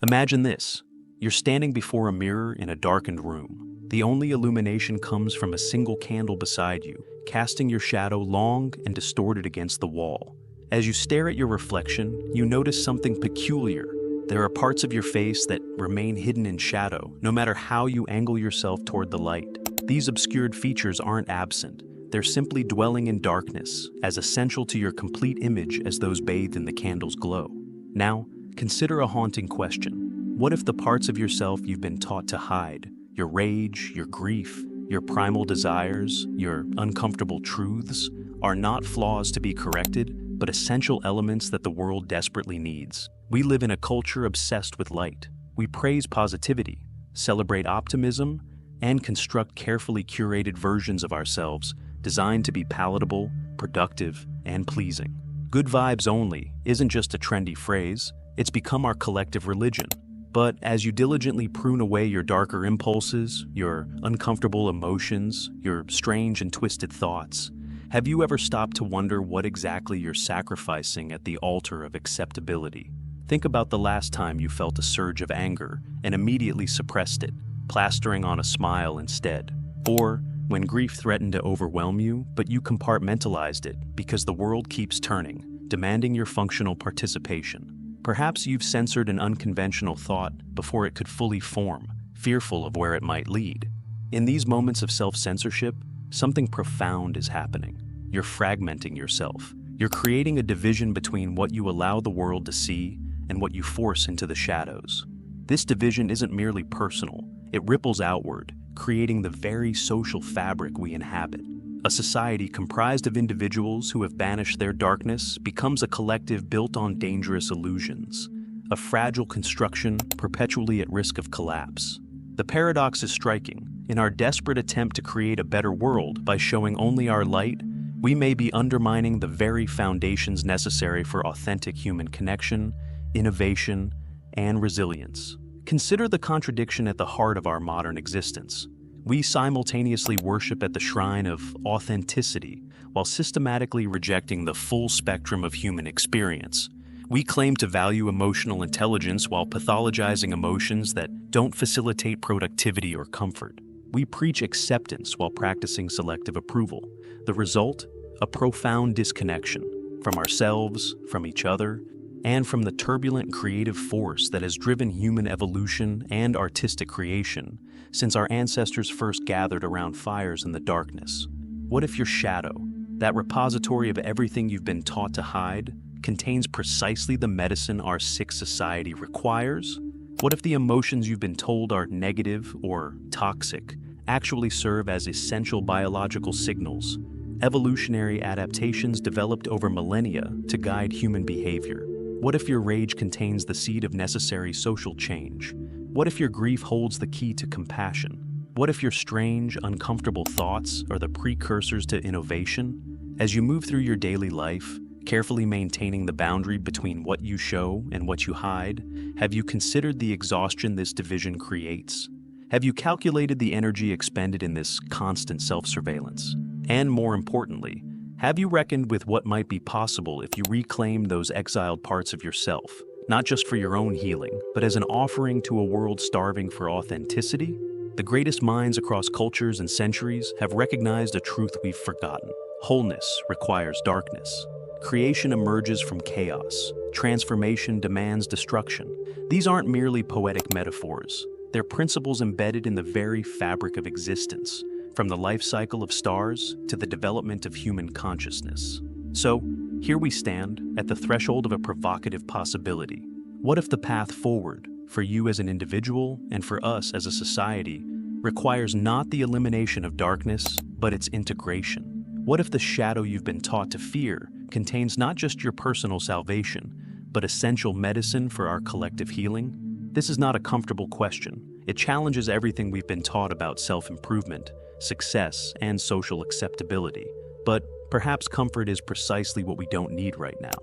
Imagine this. You're standing before a mirror in a darkened room. The only illumination comes from a single candle beside you, casting your shadow long and distorted against the wall. As you stare at your reflection, you notice something peculiar. There are parts of your face that remain hidden in shadow, no matter how you angle yourself toward the light. These obscured features aren't absent. They're simply dwelling in darkness, as essential to your complete image as those bathed in the candle's glow. Now, consider a haunting question. What if the parts of yourself you've been taught to hide, your rage, your grief, your primal desires, your uncomfortable truths, are not flaws to be corrected, but essential elements that the world desperately needs? We live in a culture obsessed with light. We praise positivity, celebrate optimism, and construct carefully curated versions of ourselves designed to be palatable, productive, and pleasing. Good vibes only isn't just a trendy phrase, it's become our collective religion. But as you diligently prune away your darker impulses, your uncomfortable emotions, your strange and twisted thoughts, have you ever stopped to wonder what exactly you're sacrificing at the altar of acceptability? Think about the last time you felt a surge of anger and immediately suppressed it, plastering on a smile instead. Or when grief threatened to overwhelm you, but you compartmentalized it because the world keeps turning, demanding your functional participation. Perhaps you've censored an unconventional thought before it could fully form, fearful of where it might lead. In these moments of self-censorship, something profound is happening. You're fragmenting yourself. You're creating a division between what you allow the world to see and what you force into the shadows. This division isn't merely personal, it ripples outward, creating the very social fabric we inhabit. A society comprised of individuals who have banished their darkness becomes a collective built on dangerous illusions, a fragile construction perpetually at risk of collapse. The paradox is striking. In our desperate attempt to create a better world by showing only our light, we may be undermining the very foundations necessary for authentic human connection, innovation, and resilience. Consider the contradiction at the heart of our modern existence. We simultaneously worship at the shrine of authenticity while systematically rejecting the full spectrum of human experience. We claim to value emotional intelligence while pathologizing emotions that don't facilitate productivity or comfort. We preach acceptance while practicing selective approval. The result? A profound disconnection from ourselves, from each other, and from the turbulent creative force that has driven human evolution and artistic creation since our ancestors first gathered around fires in the darkness. What if your shadow, that repository of everything you've been taught to hide, contains precisely the medicine our sick society requires? What if the emotions you've been told are negative or toxic actually serve as essential biological signals, evolutionary adaptations developed over millennia to guide human behavior? What if your rage contains the seed of necessary social change? What if your grief holds the key to compassion? What if your strange, uncomfortable thoughts are the precursors to innovation? As you move through your daily life, carefully maintaining the boundary between what you show and what you hide, have you considered the exhaustion this division creates? Have you calculated the energy expended in this constant self-surveillance? And more importantly, have you reckoned with what might be possible if you reclaim those exiled parts of yourself, not just for your own healing, but as an offering to a world starving for authenticity? The greatest minds across cultures and centuries have recognized a truth we've forgotten. Wholeness requires darkness. Creation emerges from chaos. Transformation demands destruction. These aren't merely poetic metaphors. They're principles embedded in the very fabric of existence, from the life cycle of stars to the development of human consciousness. So, here we stand at the threshold of a provocative possibility. What if the path forward, for you as an individual and for us as a society, requires not the elimination of darkness, but its integration? What if the shadow you've been taught to fear contains not just your personal salvation, but essential medicine for our collective healing? This is not a comfortable question. It challenges everything we've been taught about self-improvement, success, and social acceptability. But perhaps comfort is precisely what we don't need right now.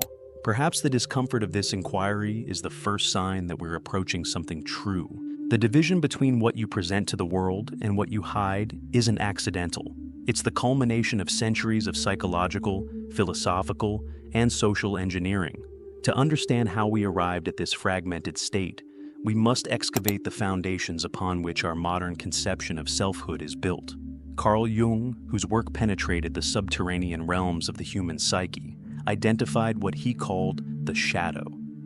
Perhaps the discomfort of this inquiry is the first sign that we're approaching something true. The division between what you present to the world and what you hide isn't accidental. It's the culmination of centuries of psychological, philosophical, and social engineering. To understand how we arrived at this fragmented state, we must excavate the foundations upon which our modern conception of selfhood is built. Carl Jung, whose work penetrated the subterranean realms of the human psyche, identified what he called the shadow,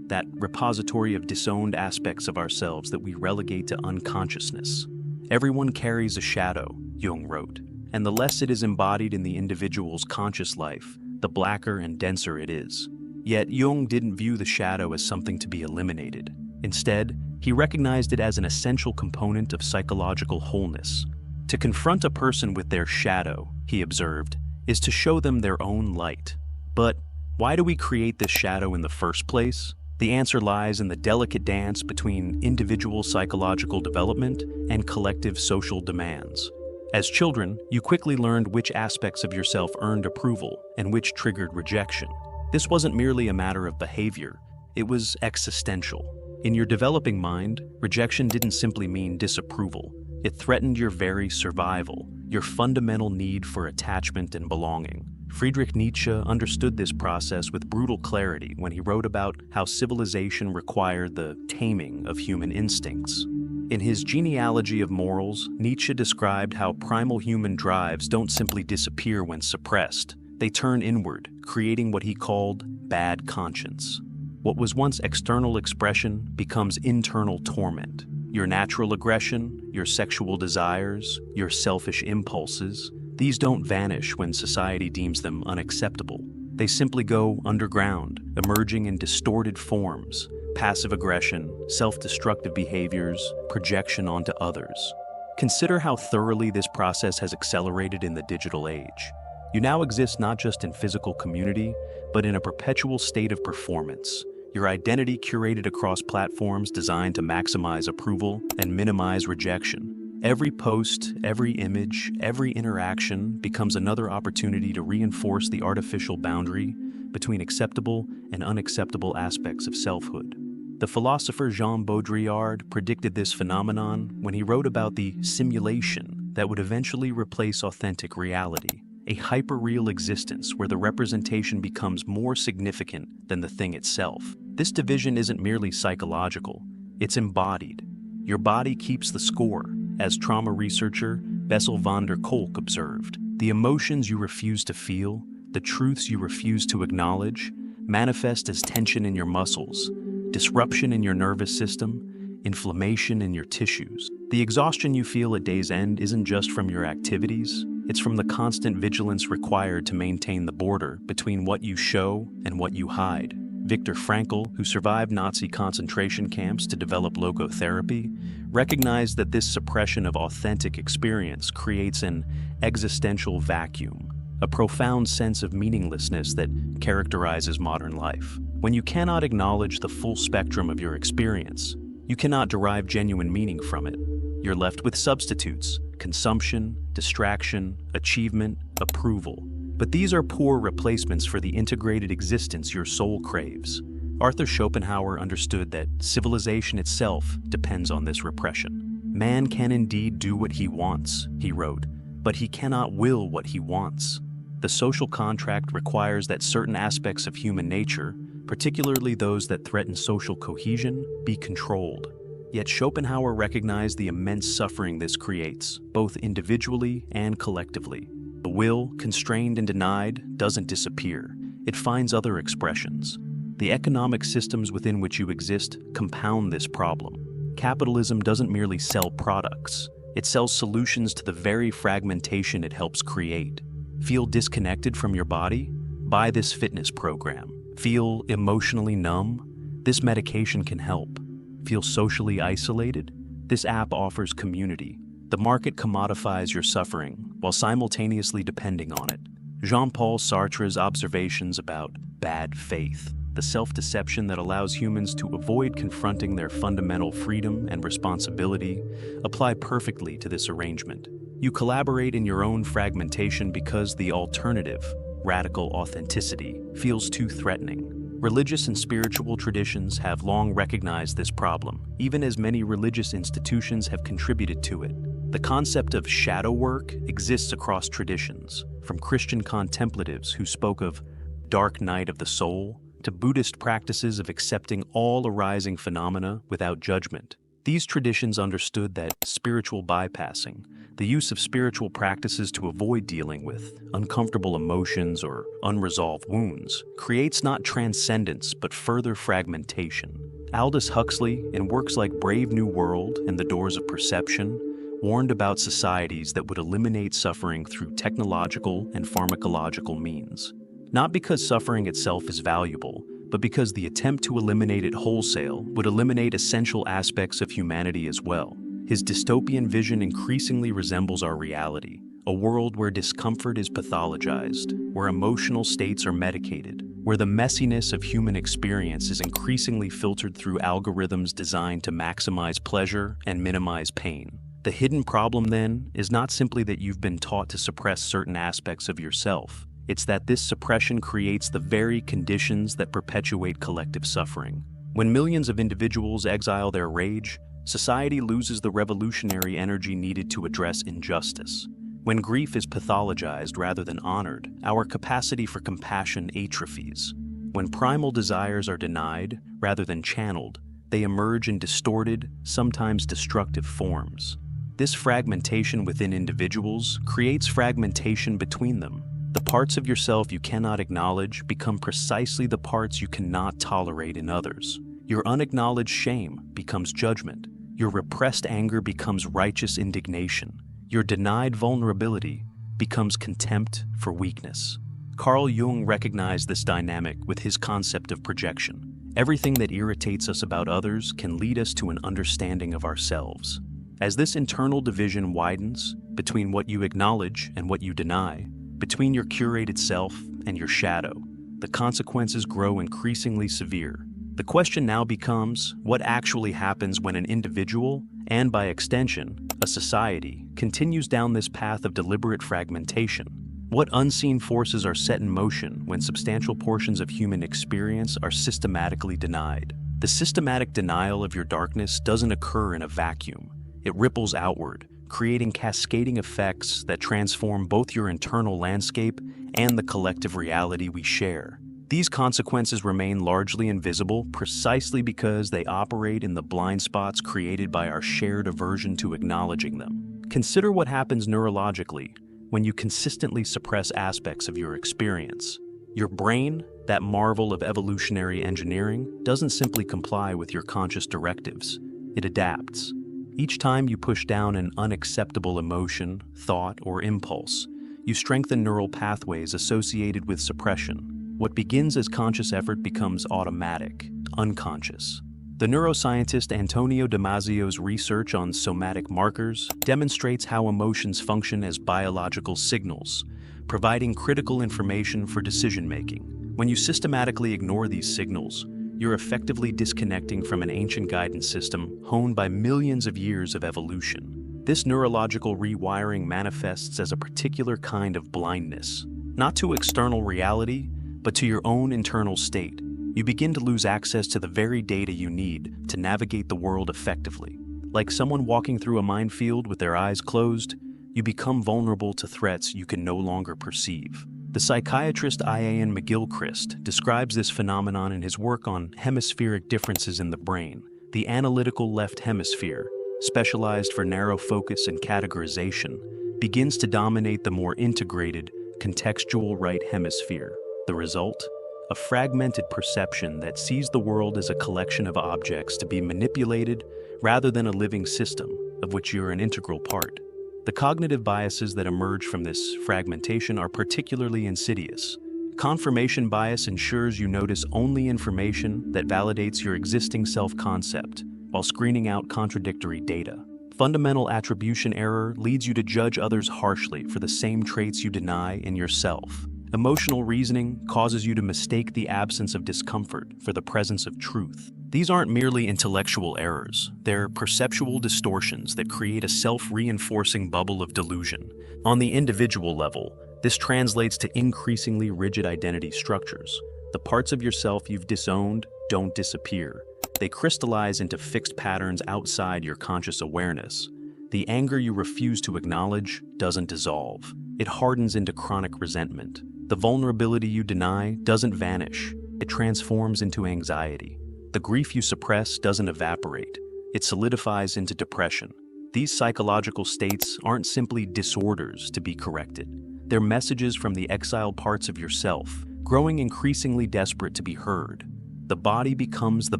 that repository of disowned aspects of ourselves that we relegate to unconsciousness. Everyone carries a shadow, Jung wrote, and the less it is embodied in the individual's conscious life, the blacker and denser it is. Yet Jung didn't view the shadow as something to be eliminated. Instead, he recognized it as an essential component of psychological wholeness. To confront a person with their shadow, he observed, is to show them their own light. But why do we create this shadow in the first place? The answer lies in the delicate dance between individual psychological development and collective social demands. As children, you quickly learned which aspects of yourself earned approval and which triggered rejection. This wasn't merely a matter of behavior, it was existential. In your developing mind, rejection didn't simply mean disapproval. It threatened your very survival, your fundamental need for attachment and belonging. Friedrich Nietzsche understood this process with brutal clarity when he wrote about how civilization required the taming of human instincts. In his Genealogy of Morals, Nietzsche described how primal human drives don't simply disappear when suppressed. They turn inward, creating what he called bad conscience. What was once external expression becomes internal torment. Your natural aggression, your sexual desires, your selfish impulses, these don't vanish when society deems them unacceptable. They simply go underground, emerging in distorted forms: passive aggression, self-destructive behaviors, projection onto others. Consider how thoroughly this process has accelerated in the digital age. You now exist not just in physical community, but in a perpetual state of performance. Your identity curated across platforms designed to maximize approval and minimize rejection. Every post, every image, every interaction becomes another opportunity to reinforce the artificial boundary between acceptable and unacceptable aspects of selfhood. The philosopher Jean Baudrillard predicted this phenomenon when he wrote about the simulation that would eventually replace authentic reality, a hyperreal existence where the representation becomes more significant than the thing itself. This division isn't merely psychological, it's embodied. Your body keeps the score, as trauma researcher Bessel van der Kolk observed. The emotions you refuse to feel, the truths you refuse to acknowledge, manifest as tension in your muscles, disruption in your nervous system, inflammation in your tissues. The exhaustion you feel at day's end isn't just from your activities, it's from the constant vigilance required to maintain the border between what you show and what you hide. Viktor Frankl, who survived Nazi concentration camps to develop logotherapy, recognized that this suppression of authentic experience creates an existential vacuum, a profound sense of meaninglessness that characterizes modern life. When you cannot acknowledge the full spectrum of your experience, you cannot derive genuine meaning from it. You're left with substitutes: consumption, distraction, achievement, approval. But these are poor replacements for the integrated existence your soul craves. Arthur Schopenhauer understood that civilization itself depends on this repression. Man can indeed do what he wants, he wrote, but he cannot will what he wants. The social contract requires that certain aspects of human nature, particularly those that threaten social cohesion, be controlled. Yet Schopenhauer recognized the immense suffering this creates, both individually and collectively. The will, constrained and denied, doesn't disappear. It finds other expressions. The economic systems within which you exist compound this problem. Capitalism doesn't merely sell products. It sells solutions to the very fragmentation it helps create. Feel disconnected from your body? Buy this fitness program. Feel emotionally numb? This medication can help. Feel socially isolated? This app offers community. The market commodifies your suffering while simultaneously depending on it. Jean-Paul Sartre's observations about bad faith, the self-deception that allows humans to avoid confronting their fundamental freedom and responsibility, apply perfectly to this arrangement. You collaborate in your own fragmentation because the alternative, radical authenticity, feels too threatening. Religious and spiritual traditions have long recognized this problem, even as many religious institutions have contributed to it. The concept of shadow work exists across traditions, from Christian contemplatives who spoke of dark night of the soul to Buddhist practices of accepting all arising phenomena without judgment. These traditions understood that spiritual bypassing, the use of spiritual practices to avoid dealing with uncomfortable emotions or unresolved wounds, creates not transcendence but further fragmentation. Aldous Huxley, in works like Brave New World and The Doors of Perception, warned about societies that would eliminate suffering through technological and pharmacological means. Not because suffering itself is valuable, but because the attempt to eliminate it wholesale would eliminate essential aspects of humanity as well. His dystopian vision increasingly resembles our reality, a world where discomfort is pathologized, where emotional states are medicated, where the messiness of human experience is increasingly filtered through algorithms designed to maximize pleasure and minimize pain. The hidden problem, then, is not simply that you've been taught to suppress certain aspects of yourself. It's that this suppression creates the very conditions that perpetuate collective suffering. When millions of individuals exile their rage, society loses the revolutionary energy needed to address injustice. When grief is pathologized rather than honored, our capacity for compassion atrophies. When primal desires are denied rather than channeled, they emerge in distorted, sometimes destructive forms. This fragmentation within individuals creates fragmentation between them. The parts of yourself you cannot acknowledge become precisely the parts you cannot tolerate in others. Your unacknowledged shame becomes judgment. Your repressed anger becomes righteous indignation. Your denied vulnerability becomes contempt for weakness. Carl Jung recognized this dynamic with his concept of projection. Everything that irritates us about others can lead us to an understanding of ourselves. As this internal division widens between what you acknowledge and what you deny, between your curated self and your shadow, the consequences grow increasingly severe. The question now becomes, what actually happens when an individual, and by extension, a society, continues down this path of deliberate fragmentation? What unseen forces are set in motion when substantial portions of human experience are systematically denied? The systematic denial of your darkness doesn't occur in a vacuum. It ripples outward, creating cascading effects that transform both your internal landscape and the collective reality we share. These consequences remain largely invisible precisely because they operate in the blind spots created by our shared aversion to acknowledging them. Consider what happens neurologically when you consistently suppress aspects of your experience. Your brain, that marvel of evolutionary engineering, doesn't simply comply with your conscious directives. It adapts. Each time you push down an unacceptable emotion, thought, or impulse, you strengthen neural pathways associated with suppression. What begins as conscious effort becomes automatic, unconscious. The neuroscientist Antonio Damasio's research on somatic markers demonstrates how emotions function as biological signals, providing critical information for decision-making. When you systematically ignore these signals, you're effectively disconnecting from an ancient guidance system honed by millions of years of evolution. This neurological rewiring manifests as a particular kind of blindness, not to external reality, but to your own internal state. You begin to lose access to the very data you need to navigate the world effectively. Like someone walking through a minefield with their eyes closed, you become vulnerable to threats you can no longer perceive. The psychiatrist Ian McGilchrist describes this phenomenon in his work on hemispheric differences in the brain. The analytical left hemisphere, specialized for narrow focus and categorization, begins to dominate the more integrated, contextual right hemisphere. The result? A fragmented perception that sees the world as a collection of objects to be manipulated rather than a living system of which you're an integral part. The cognitive biases that emerge from this fragmentation are particularly insidious. Confirmation bias ensures you notice only information that validates your existing self-concept, while screening out contradictory data. Fundamental attribution error leads you to judge others harshly for the same traits you deny in yourself. Emotional reasoning causes you to mistake the absence of discomfort for the presence of truth. These aren't merely intellectual errors, they're perceptual distortions that create a self-reinforcing bubble of delusion. On the individual level, this translates to increasingly rigid identity structures. The parts of yourself you've disowned don't disappear. They crystallize into fixed patterns outside your conscious awareness. The anger you refuse to acknowledge doesn't dissolve. It hardens into chronic resentment. The vulnerability you deny doesn't vanish. it transforms into anxiety. The grief you suppress doesn't evaporate, it solidifies into depression. These psychological states aren't simply disorders to be corrected. They're messages from the exiled parts of yourself, growing increasingly desperate to be heard. The body becomes the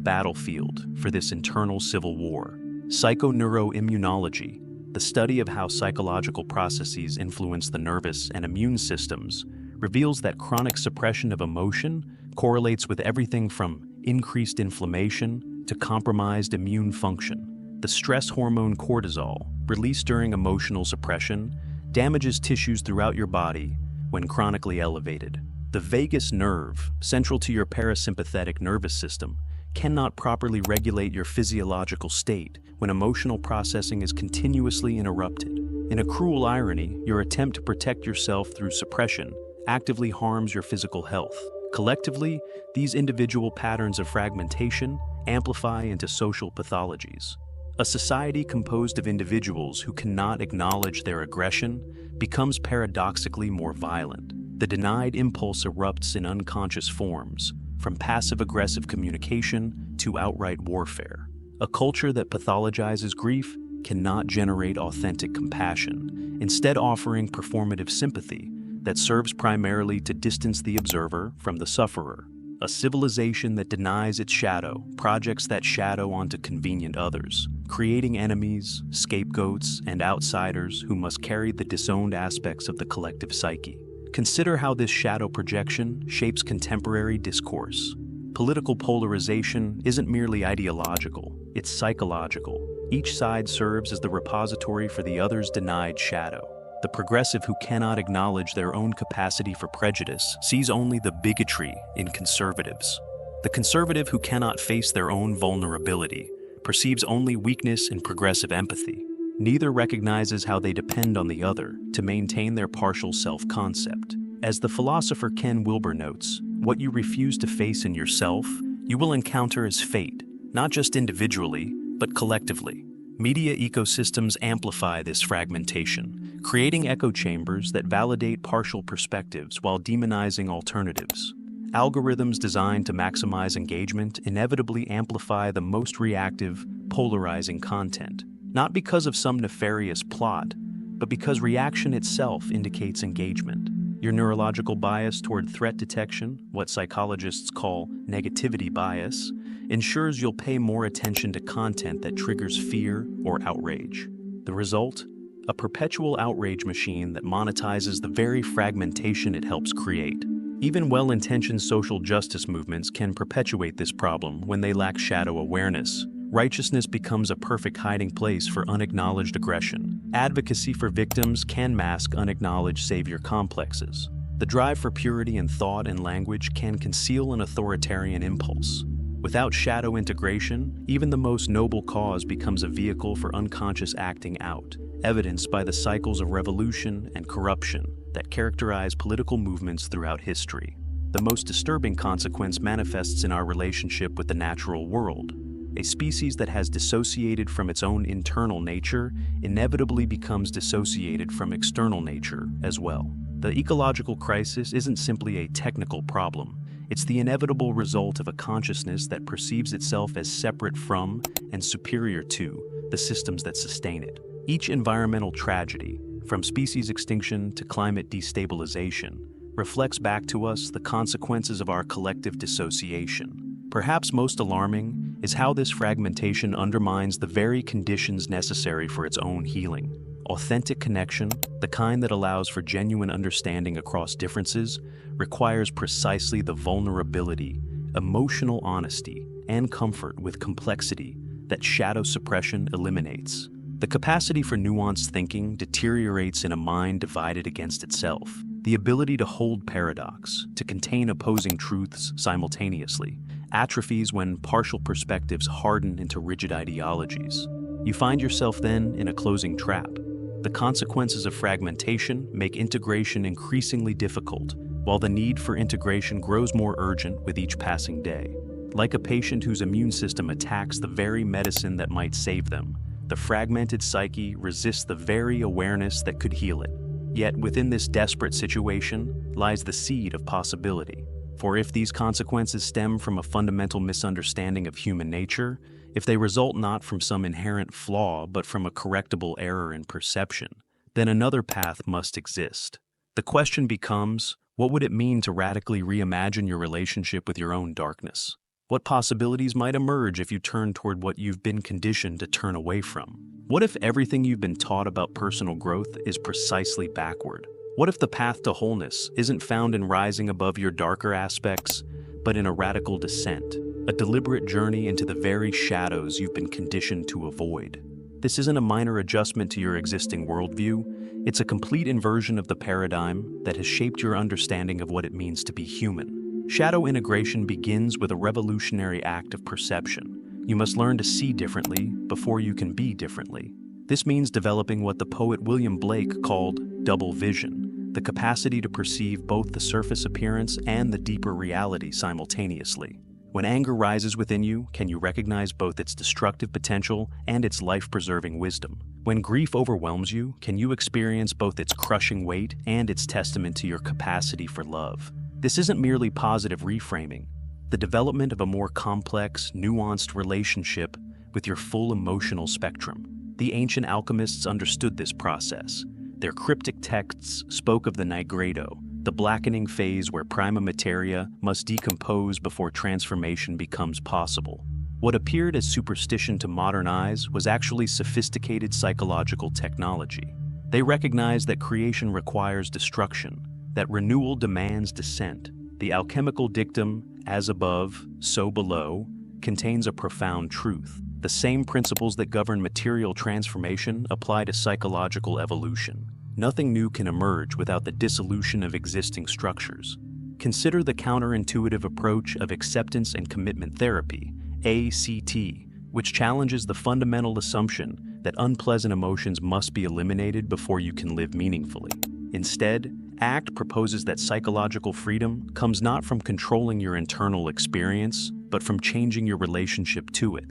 battlefield for this internal civil war. Psychoneuroimmunology, the study of how psychological processes influence the nervous and immune systems, reveals that chronic suppression of emotion correlates with everything from increased inflammation to compromised immune function. The stress hormone cortisol, released during emotional suppression, damages tissues throughout your body when chronically elevated. The vagus nerve, central to your parasympathetic nervous system, cannot properly regulate your physiological state when emotional processing is continuously interrupted. In a cruel irony, your attempt to protect yourself through suppression actively harms your physical health. Collectively, these individual patterns of fragmentation amplify into social pathologies. A society composed of individuals who cannot acknowledge their aggression becomes paradoxically more violent. The denied impulse erupts in unconscious forms, from passive-aggressive communication to outright warfare. A culture that pathologizes grief cannot generate authentic compassion, instead offering performative sympathy that serves primarily to distance the observer from the sufferer. A civilization that denies its shadow projects that shadow onto convenient others, creating enemies, scapegoats, and outsiders who must carry the disowned aspects of the collective psyche. Consider how this shadow projection shapes contemporary discourse. Political polarization isn't merely ideological, it's psychological. Each side serves as the repository for the other's denied shadow. The progressive who cannot acknowledge their own capacity for prejudice sees only the bigotry in conservatives. The conservative who cannot face their own vulnerability perceives only weakness in progressive empathy. Neither recognizes how they depend on the other to maintain their partial self-concept. As the philosopher Ken Wilber notes, what you refuse to face in yourself, you will encounter as fate, not just individually, but collectively. Media ecosystems amplify this fragmentation, creating echo chambers that validate partial perspectives while demonizing alternatives. Algorithms designed to maximize engagement inevitably amplify the most reactive, polarizing content, not because of some nefarious plot, but because reaction itself indicates engagement. Your neurological bias toward threat detection, what psychologists call negativity bias, ensures you'll pay more attention to content that triggers fear or outrage. The result? A perpetual outrage machine that monetizes the very fragmentation it helps create. Even well-intentioned social justice movements can perpetuate this problem when they lack shadow awareness. Righteousness becomes a perfect hiding place for unacknowledged aggression. Advocacy for victims can mask unacknowledged savior complexes. The drive for purity in thought and language can conceal an authoritarian impulse. Without shadow integration, even the most noble cause becomes a vehicle for unconscious acting out, evidenced by the cycles of revolution and corruption that characterize political movements throughout history. The most disturbing consequence manifests in our relationship with the natural world. A species that has dissociated from its own internal nature inevitably becomes dissociated from external nature as well. The ecological crisis isn't simply a technical problem. It's the inevitable result of a consciousness that perceives itself as separate from and superior to the systems that sustain it. Each environmental tragedy, from species extinction to climate destabilization, reflects back to us the consequences of our collective dissociation. Perhaps most alarming is how this fragmentation undermines the very conditions necessary for its own healing. Authentic connection, the kind that allows for genuine understanding across differences, requires precisely the vulnerability, emotional honesty, and comfort with complexity that shadow suppression eliminates. The capacity for nuanced thinking deteriorates in a mind divided against itself. The ability to hold paradox, to contain opposing truths simultaneously, atrophies when partial perspectives harden into rigid ideologies. You find yourself then in a closing trap. The consequences of fragmentation make integration increasingly difficult, while the need for integration grows more urgent with each passing day. Like a patient whose immune system attacks the very medicine that might save them, the fragmented psyche resists the very awareness that could heal it. Yet within this desperate situation lies the seed of possibility. For if these consequences stem from a fundamental misunderstanding of human nature, if they result not from some inherent flaw but from a correctable error in perception, then another path must exist. The question becomes, what would it mean to radically reimagine your relationship with your own darkness? What possibilities might emerge if you turn toward what you've been conditioned to turn away from? What if everything you've been taught about personal growth is precisely backward? What if the path to wholeness isn't found in rising above your darker aspects, but in a radical descent, a deliberate journey into the very shadows you've been conditioned to avoid? This isn't a minor adjustment to your existing worldview, it's a complete inversion of the paradigm that has shaped your understanding of what it means to be human. Shadow integration begins with a revolutionary act of perception. You must learn to see differently before you can be differently. This means developing what the poet William Blake called double vision, the capacity to perceive both the surface appearance and the deeper reality simultaneously. When anger rises within you, can you recognize both its destructive potential and its life-preserving wisdom? When grief overwhelms you, can you experience both its crushing weight and its testament to your capacity for love? This isn't merely positive reframing. The development of a more complex, nuanced relationship with your full emotional spectrum. The ancient alchemists understood this process. Their cryptic texts spoke of the nigredo, the blackening phase where prima materia must decompose before transformation becomes possible. What appeared as superstition to modern eyes was actually sophisticated psychological technology. They recognized that creation requires destruction, that renewal demands descent. The alchemical dictum, as above, so below, contains a profound truth. The same principles that govern material transformation apply to psychological evolution. Nothing new can emerge without the dissolution of existing structures. Consider the counterintuitive approach of acceptance and commitment therapy, ACT, which challenges the fundamental assumption that unpleasant emotions must be eliminated before you can live meaningfully. Instead, ACT proposes that psychological freedom comes not from controlling your internal experience, but from changing your relationship to it.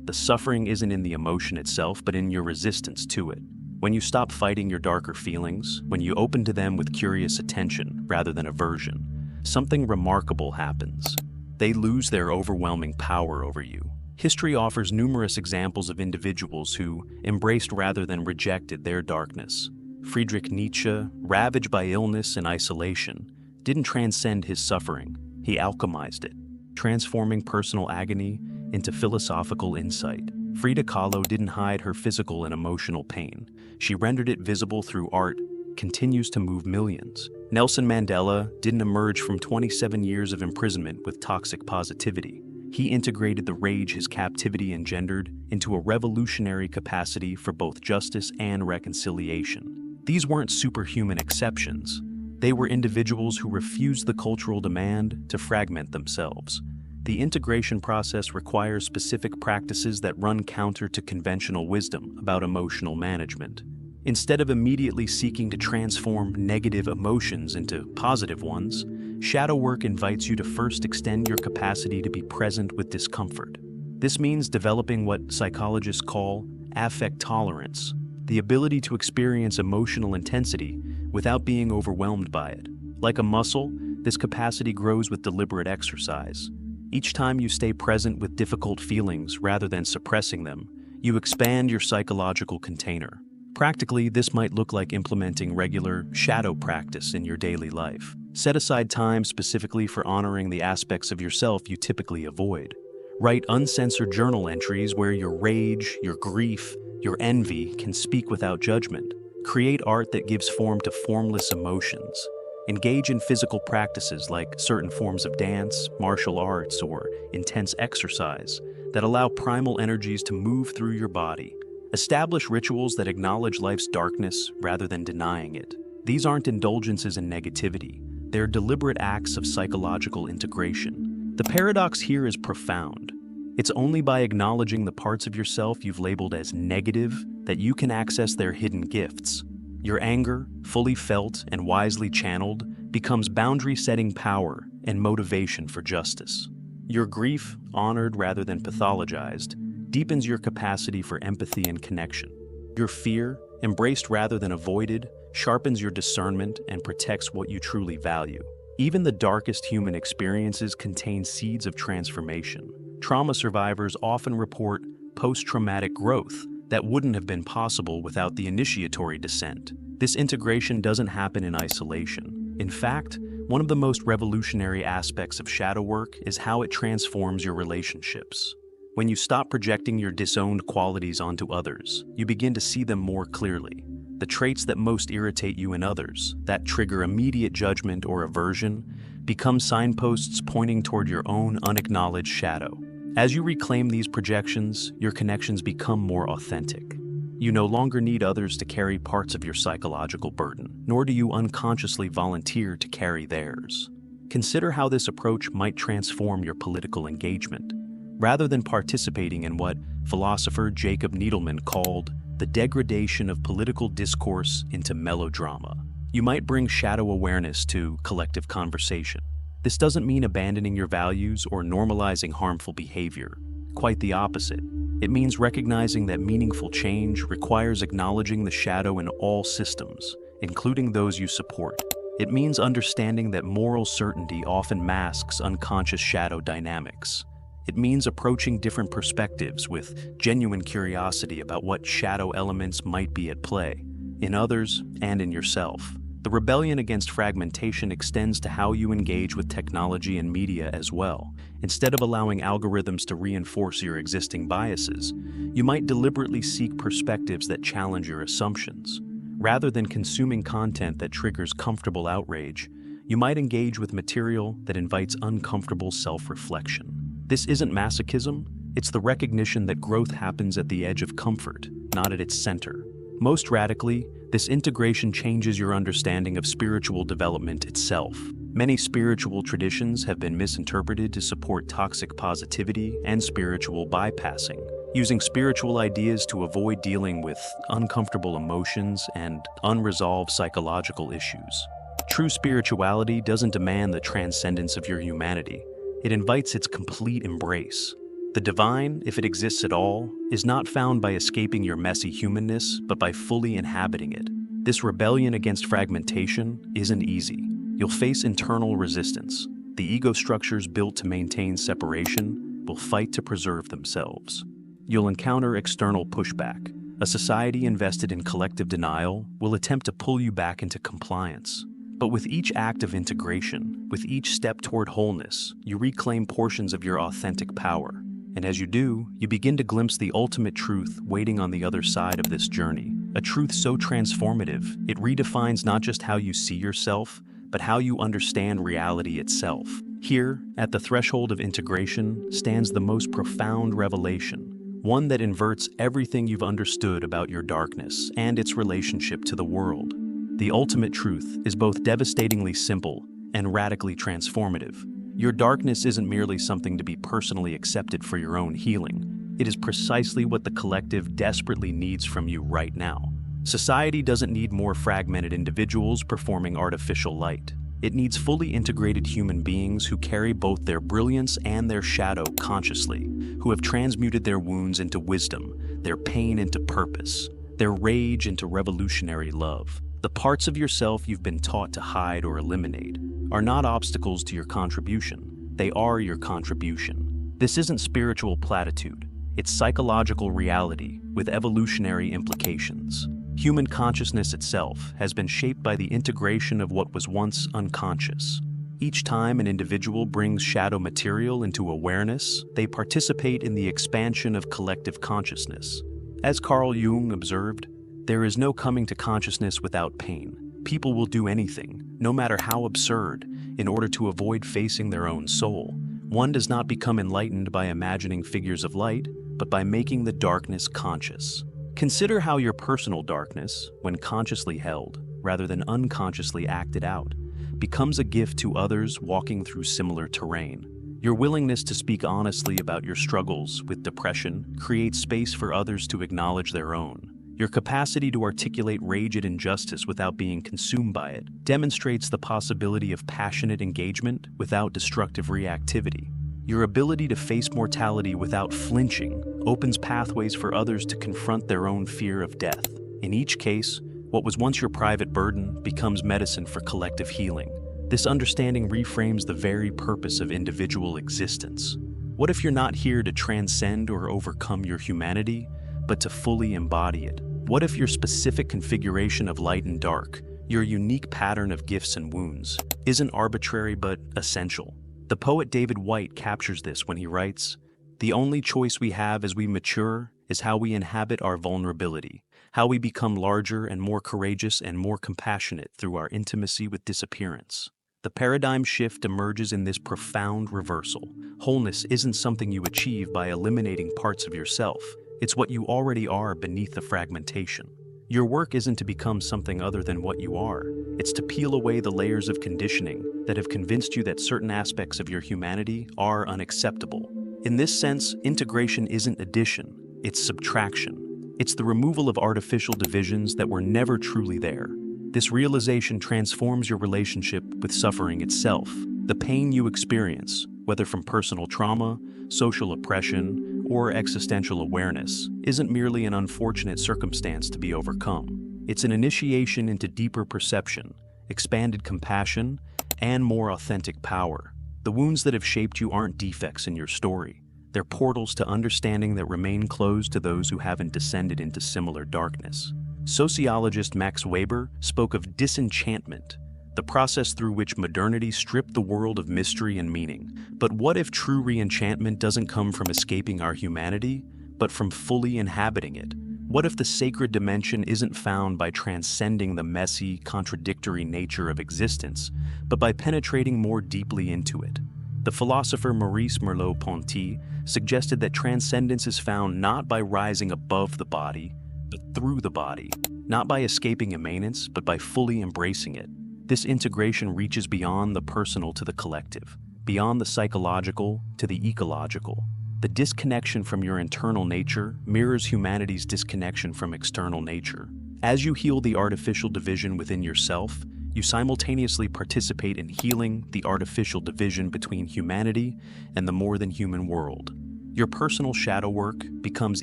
The suffering isn't in the emotion itself, but in your resistance to it. When you stop fighting your darker feelings, when you open to them with curious attention rather than aversion, something remarkable happens. They lose their overwhelming power over you. History offers numerous examples of individuals who embraced rather than rejected their darkness. Friedrich Nietzsche, ravaged by illness and isolation, didn't transcend his suffering, he alchemized it, transforming personal agony into philosophical insight. Frida Kahlo didn't hide her physical and emotional pain. She rendered it visible through art, continues to move millions. Nelson Mandela didn't emerge from 27 years of imprisonment with toxic positivity. He integrated the rage his captivity engendered into a revolutionary capacity for both justice and reconciliation. These weren't superhuman exceptions. They were individuals who refused the cultural demand to fragment themselves. The integration process requires specific practices that run counter to conventional wisdom about emotional management. Instead of immediately seeking to transform negative emotions into positive ones, shadow work invites you to first extend your capacity to be present with discomfort. This means developing what psychologists call affect tolerance, the ability to experience emotional intensity without being overwhelmed by it. Like a muscle, this capacity grows with deliberate exercise. Each time you stay present with difficult feelings rather than suppressing them, you expand your psychological container. Practically, this might look like implementing regular shadow practice in your daily life. Set aside time specifically for honoring the aspects of yourself you typically avoid. Write uncensored journal entries where your rage, your grief, your envy can speak without judgment. Create art that gives form to formless emotions. Engage in physical practices like certain forms of dance, martial arts, or intense exercise that allow primal energies to move through your body. Establish rituals that acknowledge life's darkness rather than denying it. These aren't indulgences in negativity. They're deliberate acts of psychological integration. The paradox here is profound. It's only by acknowledging the parts of yourself you've labeled as negative that you can access their hidden gifts. Your anger, fully felt and wisely channeled, becomes boundary-setting power and motivation for justice. Your grief, honored rather than pathologized, deepens your capacity for empathy and connection. Your fear, embraced rather than avoided, sharpens your discernment and protects what you truly value. Even the darkest human experiences contain seeds of transformation. Trauma survivors often report post-traumatic growth that wouldn't have been possible without the initiatory descent. This integration doesn't happen in isolation. In fact, one of the most revolutionary aspects of shadow work is how it transforms your relationships. When you stop projecting your disowned qualities onto others, you begin to see them more clearly. The traits that most irritate you in others, that trigger immediate judgment or aversion, become signposts pointing toward your own unacknowledged shadow. As you reclaim these projections, your connections become more authentic. You no longer need others to carry parts of your psychological burden, nor do you unconsciously volunteer to carry theirs. Consider how this approach might transform your political engagement. Rather than participating in what philosopher Jacob Needleman called the degradation of political discourse into melodrama, you might bring shadow awareness to collective conversation. This doesn't mean abandoning your values or normalizing harmful behavior. Quite the opposite. It means recognizing that meaningful change requires acknowledging the shadow in all systems, including those you support. It means understanding that moral certainty often masks unconscious shadow dynamics. It means approaching different perspectives with genuine curiosity about what shadow elements might be at play, in others and in yourself. The rebellion against fragmentation extends to how you engage with technology and media as well. Instead of allowing algorithms to reinforce your existing biases, you might deliberately seek perspectives that challenge your assumptions. Rather than consuming content that triggers comfortable outrage, you might engage with material that invites uncomfortable self-reflection. This isn't masochism, it's the recognition that growth happens at the edge of comfort, not at its center. Most radically, this integration changes your understanding of spiritual development itself. Many spiritual traditions have been misinterpreted to support toxic positivity and spiritual bypassing, using spiritual ideas to avoid dealing with uncomfortable emotions and unresolved psychological issues. True spirituality doesn't demand the transcendence of your humanity. It invites its complete embrace. The divine, if it exists at all, is not found by escaping your messy humanness, but by fully inhabiting it. This rebellion against fragmentation isn't easy. You'll face internal resistance. The ego structures built to maintain separation will fight to preserve themselves. You'll encounter external pushback. A society invested in collective denial will attempt to pull you back into compliance. But with each act of integration, with each step toward wholeness, you reclaim portions of your authentic power. And as you do, you begin to glimpse the ultimate truth waiting on the other side of this journey. A truth so transformative, it redefines not just how you see yourself, but how you understand reality itself. Here, at the threshold of integration, stands the most profound revelation, one that inverts everything you've understood about your darkness and its relationship to the world. The ultimate truth is both devastatingly simple and radically transformative. Your darkness isn't merely something to be personally accepted for your own healing. It is precisely what the collective desperately needs from you right now. Society doesn't need more fragmented individuals performing artificial light. It needs fully integrated human beings who carry both their brilliance and their shadow consciously, who have transmuted their wounds into wisdom, their pain into purpose, their rage into revolutionary love. The parts of yourself you've been taught to hide or eliminate are not obstacles to your contribution. They are your contribution. This isn't spiritual platitude. It's psychological reality with evolutionary implications. Human consciousness itself has been shaped by the integration of what was once unconscious. Each time an individual brings shadow material into awareness, they participate in the expansion of collective consciousness. As Carl Jung observed, there is no coming to consciousness without pain. People will do anything, no matter how absurd, in order to avoid facing their own soul. One does not become enlightened by imagining figures of light, but by making the darkness conscious. Consider how your personal darkness, when consciously held, rather than unconsciously acted out, becomes a gift to others walking through similar terrain. Your willingness to speak honestly about your struggles with depression creates space for others to acknowledge their own. Your capacity to articulate rage at injustice without being consumed by it demonstrates the possibility of passionate engagement without destructive reactivity. Your ability to face mortality without flinching opens pathways for others to confront their own fear of death. In each case, what was once your private burden becomes medicine for collective healing. This understanding reframes the very purpose of individual existence. What if you're not here to transcend or overcome your humanity, but to fully embody it? What if your specific configuration of light and dark, your unique pattern of gifts and wounds, isn't arbitrary but essential? The poet David Whyte captures this when he writes, "The only choice we have as we mature is how we inhabit our vulnerability, how we become larger and more courageous and more compassionate through our intimacy with disappearance." The paradigm shift emerges in this profound reversal. Wholeness isn't something you achieve by eliminating parts of yourself. It's what you already are beneath the fragmentation. Your work isn't to become something other than what you are. It's to peel away the layers of conditioning that have convinced you that certain aspects of your humanity are unacceptable. In this sense, integration isn't addition, it's subtraction. It's the removal of artificial divisions that were never truly there. This realization transforms your relationship with suffering itself. The pain you experience, whether from personal trauma, social oppression, or existential awareness, isn't merely an unfortunate circumstance to be overcome. It's an initiation into deeper perception, expanded compassion, and more authentic power. The wounds that have shaped you aren't defects in your story. They're portals to understanding that remain closed to those who haven't descended into similar darkness. Sociologist Max Weber spoke of disenchantment, the process through which modernity stripped the world of mystery and meaning. But what if true re-enchantment doesn't come from escaping our humanity, but from fully inhabiting it? What if the sacred dimension isn't found by transcending the messy, contradictory nature of existence, but by penetrating more deeply into it? The philosopher Maurice Merleau-Ponty suggested that transcendence is found not by rising above the body, but through the body, not by escaping immanence, but by fully embracing it. This integration reaches beyond the personal to the collective, beyond the psychological to the ecological. The disconnection from your internal nature mirrors humanity's disconnection from external nature. As you heal the artificial division within yourself, you simultaneously participate in healing the artificial division between humanity and the more than human world. Your personal shadow work becomes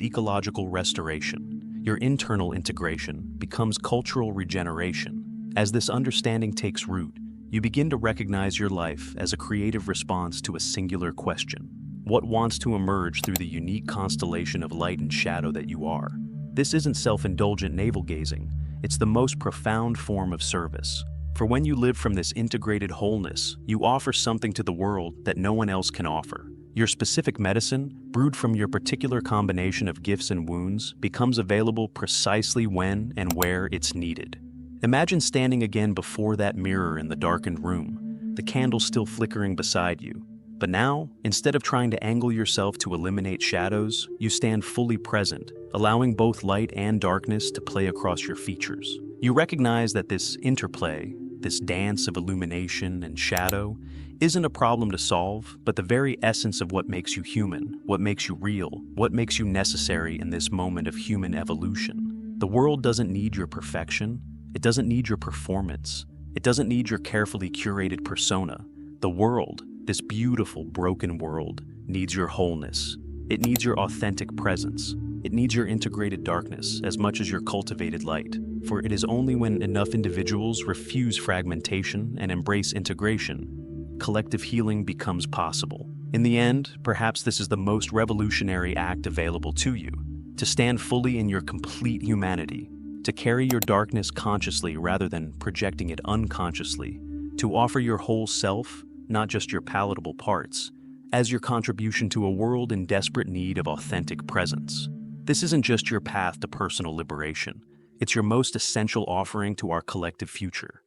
ecological restoration. Your internal integration becomes cultural regeneration. As this understanding takes root, you begin to recognize your life as a creative response to a singular question. What wants to emerge through the unique constellation of light and shadow that you are? This isn't self-indulgent navel-gazing. It's the most profound form of service. For when you live from this integrated wholeness, you offer something to the world that no one else can offer. Your specific medicine, brewed from your particular combination of gifts and wounds, becomes available precisely when and where it's needed. Imagine standing again before that mirror in the darkened room, the candle still flickering beside you. But now, instead of trying to angle yourself to eliminate shadows, you stand fully present, allowing both light and darkness to play across your features. You recognize that this interplay, this dance of illumination and shadow, isn't a problem to solve, but the very essence of what makes you human, what makes you real, what makes you necessary in this moment of human evolution. The world doesn't need your perfection. It doesn't need your performance. It doesn't need your carefully curated persona. The world, this beautiful, broken world, needs your wholeness. It needs your authentic presence. It needs your integrated darkness as much as your cultivated light. For it is only when enough individuals refuse fragmentation and embrace integration, collective healing becomes possible. In the end, perhaps this is the most revolutionary act available to you, to stand fully in your complete humanity, to carry your darkness consciously rather than projecting it unconsciously, to offer your whole self, not just your palatable parts, as your contribution to a world in desperate need of authentic presence. This isn't just your path to personal liberation. It's your most essential offering to our collective future.